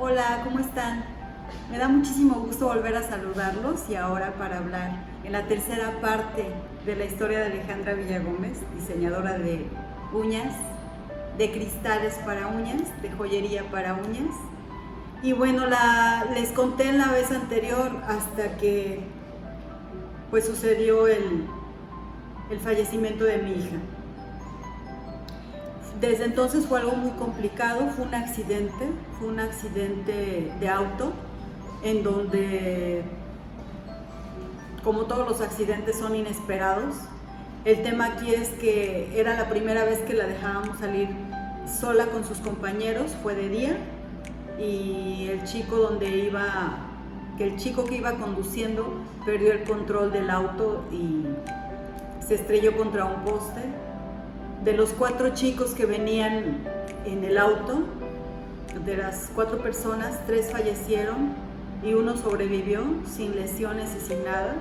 Hola, ¿cómo están? Me da muchísimo gusto volver a saludarlos y ahora para hablar en la tercera parte de la historia de Alejandra Villagómez, diseñadora de uñas, de cristales para uñas, de joyería para uñas. Y bueno, les conté en la vez anterior hasta que pues sucedió el fallecimiento de mi hija. Desde entonces fue algo muy complicado, fue un accidente de auto en donde, como todos los accidentes, son inesperados. El tema aquí es que era la primera vez que la dejábamos salir sola con sus compañeros, fue de día, y el chico que iba conduciendo perdió el control del auto y se estrelló contra un poste. De los 4 chicos que venían en el auto, de las 4 personas, 3 fallecieron y uno sobrevivió sin lesiones y sin nada.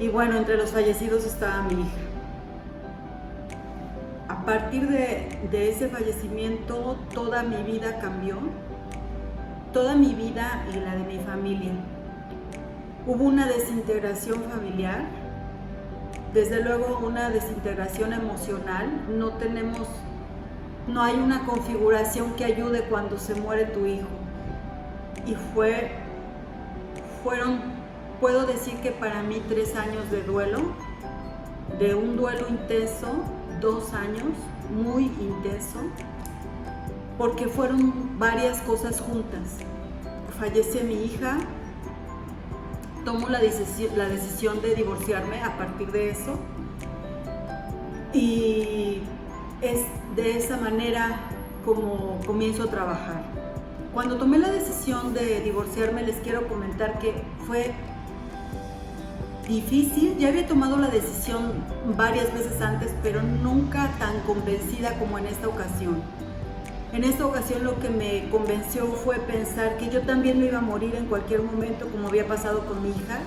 Y bueno, entre los fallecidos estaba mi hija. A partir de ese fallecimiento, toda mi vida cambió, toda mi vida y la de mi familia. Hubo una desintegración familiar. Desde luego una desintegración emocional, no hay una configuración que ayude cuando se muere tu hijo. Y puedo decir que para mí 3 años de duelo, de un duelo intenso, 2 años, muy intenso, porque fueron varias cosas juntas. Fallece mi hija, tomo la decisión de divorciarme a partir de eso, y es de esa manera como comienzo a trabajar. Cuando tomé la decisión de divorciarme, les quiero comentar que fue difícil. Ya había tomado la decisión varias veces antes, pero nunca tan convencida como en esta ocasión. En esta ocasión lo que me convenció fue pensar que yo también me iba a morir en cualquier momento, como había pasado con mi hija,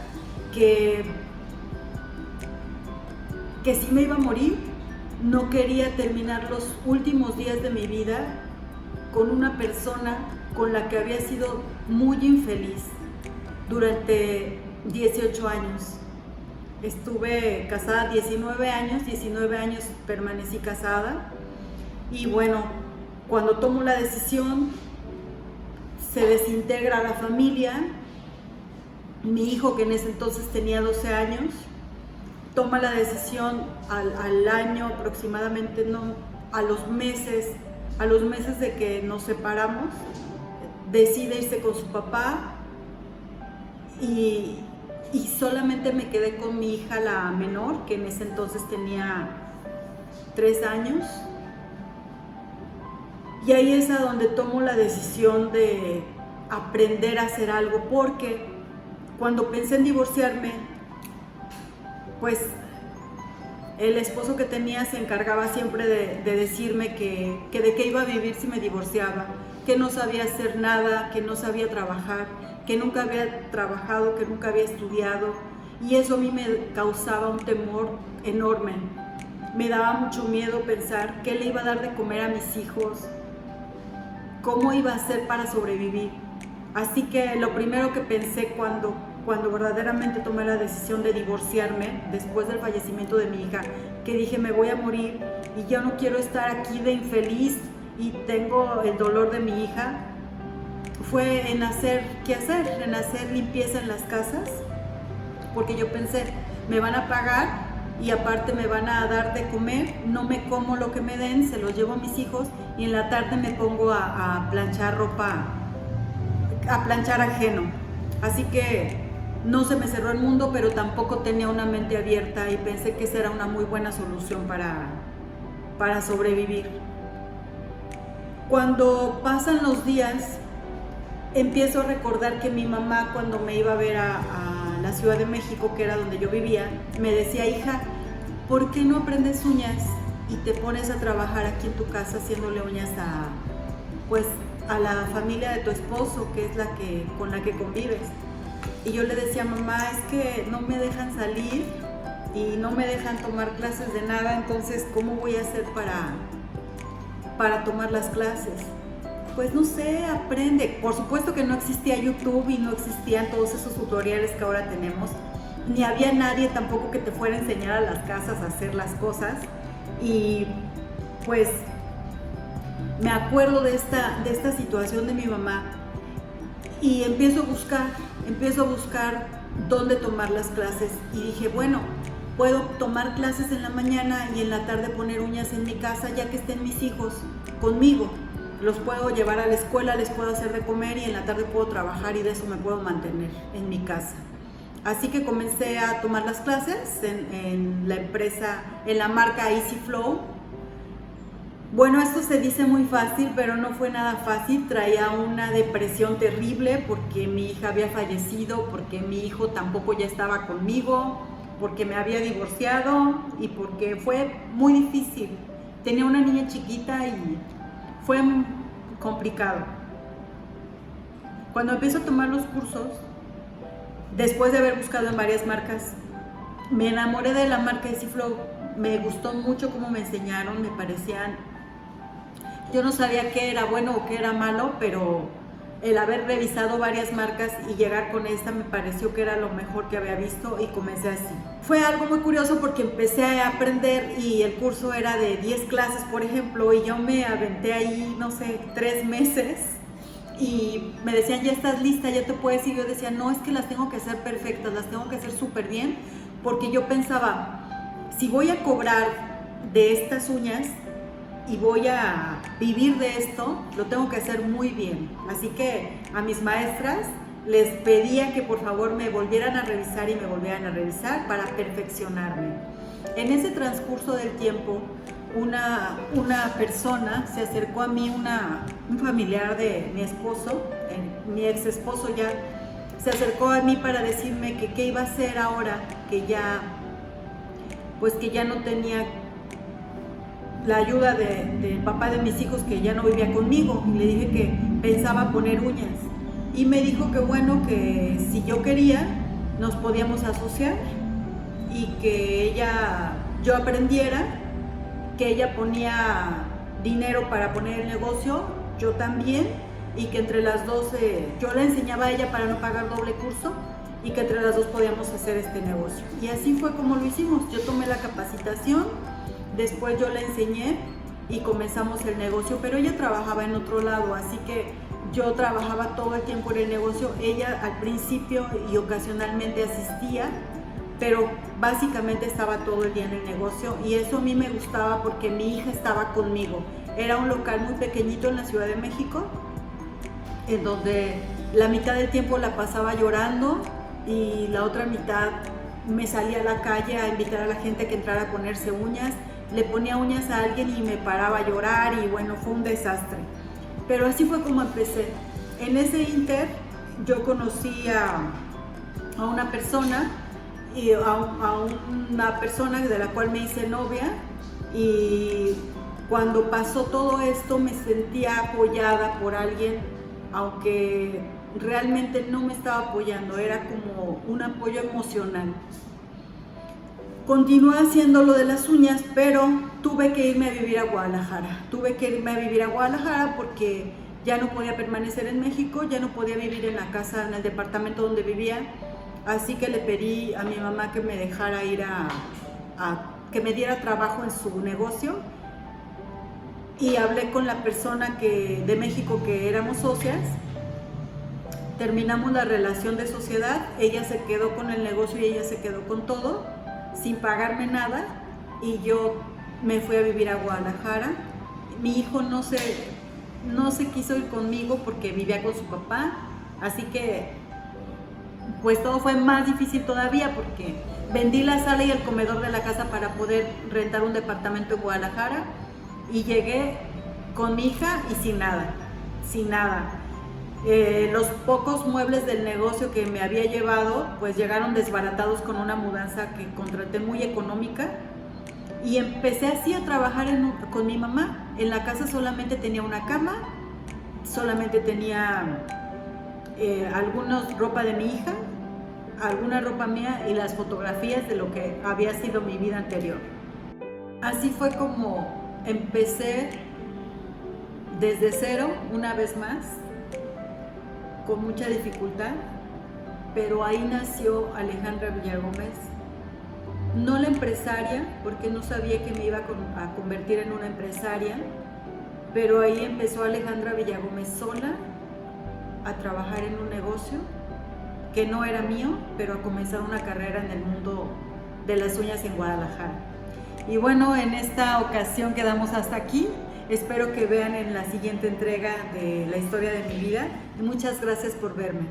que sí me iba a morir. No quería terminar los últimos días de mi vida con una persona con la que había sido muy infeliz durante 18 años. Estuve casada 19 años permanecí casada, y bueno, cuando tomo la decisión, se desintegra la familia. Mi hijo, que en ese entonces tenía 12 años, toma la decisión al año aproximadamente, no, a los meses de que nos separamos, decide irse con su papá, y solamente me quedé con mi hija, la menor, que en ese entonces tenía 3 años. Y ahí es a donde tomo la decisión de aprender a hacer algo, porque cuando pensé en divorciarme, pues el esposo que tenía se encargaba siempre de decirme que de qué iba a vivir si me divorciaba, que no sabía hacer nada, que no sabía trabajar, que nunca había trabajado, que nunca había estudiado, y eso a mí me causaba un temor enorme. Me daba mucho miedo pensar qué le iba a dar de comer a mis hijos, cómo iba a hacer para sobrevivir. Así que lo primero que pensé cuando verdaderamente tomé la decisión de divorciarme después del fallecimiento de mi hija, que dije me voy a morir y yo no quiero estar aquí de infeliz y tengo el dolor de mi hija, fue en hacer limpieza en las casas, porque yo pensé, me van a pagar y aparte me van a dar de comer, no me como lo que me den, se lo llevo a mis hijos, y en la tarde me pongo a planchar ropa, a planchar ajeno. Así que no se me cerró el mundo, pero tampoco tenía una mente abierta, y pensé que esa era una muy buena solución para sobrevivir. Cuando pasan los días, empiezo a recordar que mi mamá, cuando me iba a ver a la Ciudad de México, que era donde yo vivía, me decía, hija, ¿por qué no aprendes uñas y te pones a trabajar aquí en tu casa haciéndole uñas a la familia de tu esposo, que es con la que convives? Y yo le decía, mamá, es que no me dejan salir y no me dejan tomar clases de nada, entonces ¿cómo voy a hacer para tomar las clases? pues no sé, aprende. Por supuesto que no existía YouTube y no existían todos esos tutoriales que ahora tenemos, ni había nadie tampoco que te fuera a enseñar a las casas a hacer las cosas. Y pues me acuerdo de esta situación de mi mamá y empiezo a buscar dónde tomar las clases y dije, bueno, puedo tomar clases en la mañana y en la tarde poner uñas en mi casa ya que estén mis hijos conmigo. Los puedo llevar a la escuela, les puedo hacer de comer y en la tarde puedo trabajar y de eso me puedo mantener en mi casa. Así que comencé a tomar las clases en la empresa, en la marca Easy Flow. Bueno, esto se dice muy fácil, pero no fue nada fácil. Traía una depresión terrible porque mi hija había fallecido, porque mi hijo tampoco ya estaba conmigo, porque me había divorciado y porque fue muy difícil. Tenía una niña chiquita y fue complicado. Cuando empiezo a tomar los cursos, después de haber buscado en varias marcas, me enamoré de la marca Easy Flow. Me gustó mucho cómo me enseñaron, me parecían... Yo no sabía qué era bueno o qué era malo, pero el haber revisado varias marcas y llegar con esta me pareció que era lo mejor que había visto y comencé así. Fue algo muy curioso porque empecé a aprender y el curso era de 10 clases, por ejemplo, y yo me aventé ahí, no sé, 3 meses y me decían, ya estás lista, ya te puedes ir. Yo decía, no, es que las tengo que hacer perfectas, las tengo que hacer súper bien, porque yo pensaba, si voy a cobrar de estas uñas y voy a vivir de esto, lo tengo que hacer muy bien. Así que a mis maestras les pedía que por favor me volvieran a revisar y me volvieran a revisar para perfeccionarme. En ese transcurso del tiempo, una persona se acercó a mí, un familiar de mi esposo, mi ex esposo ya, se acercó a mí para decirme que qué iba a hacer ahora, que ya no tenía la ayuda del papá de mis hijos, que ya no vivía conmigo, y le dije que pensaba poner uñas y me dijo que bueno, que si yo quería nos podíamos asociar y que yo aprendiera, que ella ponía dinero para poner el negocio, yo también, y que entre las dos yo le enseñaba a ella para no pagar doble curso y que entre las dos podíamos hacer este negocio. Y así fue como lo hicimos. Yo tomé la capacitación, después yo le enseñé y comenzamos el negocio, pero ella trabajaba en otro lado, así que yo trabajaba todo el tiempo en el negocio. Ella al principio y ocasionalmente asistía, pero básicamente estaba todo el día en el negocio y eso a mí me gustaba porque mi hija estaba conmigo. Era un local muy pequeñito en la Ciudad de México, en donde la mitad del tiempo la pasaba llorando y la otra mitad me salía a la calle a invitar a la gente que entrara a ponerse uñas. Le ponía uñas a alguien y me paraba a llorar y bueno, fue un desastre. Pero así fue como empecé. En ese inter yo conocí a una persona, de la cual me hice novia, y cuando pasó todo esto me sentía apoyada por alguien, aunque realmente no me estaba apoyando, era como un apoyo emocional. Continué haciendo lo de las uñas, pero tuve que irme a vivir a Guadalajara. Porque ya no podía permanecer en México, ya no podía vivir en la casa, en el departamento donde vivía. Así que le pedí a mi mamá que me dejara ir que me diera trabajo en su negocio. Y hablé con la persona de México que éramos socias. Terminamos la relación de sociedad, ella se quedó con el negocio y ella se quedó con todo, sin pagarme nada, y yo me fui a vivir a Guadalajara. Mi hijo no se quiso ir conmigo porque vivía con su papá, así que pues todo fue más difícil todavía porque vendí la sala y el comedor de la casa para poder rentar un departamento en Guadalajara y llegué con mi hija y sin nada. Los pocos muebles del negocio que me había llevado pues llegaron desbaratados con una mudanza que contraté muy económica y empecé así a trabajar con mi mamá. En la casa solamente tenía una cama, solamente tenía alguna ropa de mi hija, alguna ropa mía y las fotografías de lo que había sido mi vida anterior. Así fue como empecé desde cero, una vez más, con mucha dificultad, pero ahí nació Alejandra Villagómez, no la empresaria, porque no sabía que me iba a convertir en una empresaria, pero ahí empezó Alejandra Villagómez sola a trabajar en un negocio que no era mío, pero a comenzar una carrera en el mundo de las uñas en Guadalajara. Y bueno, en esta ocasión quedamos hasta aquí. Espero que vean en la siguiente entrega de la historia de mi vida y muchas gracias por verme.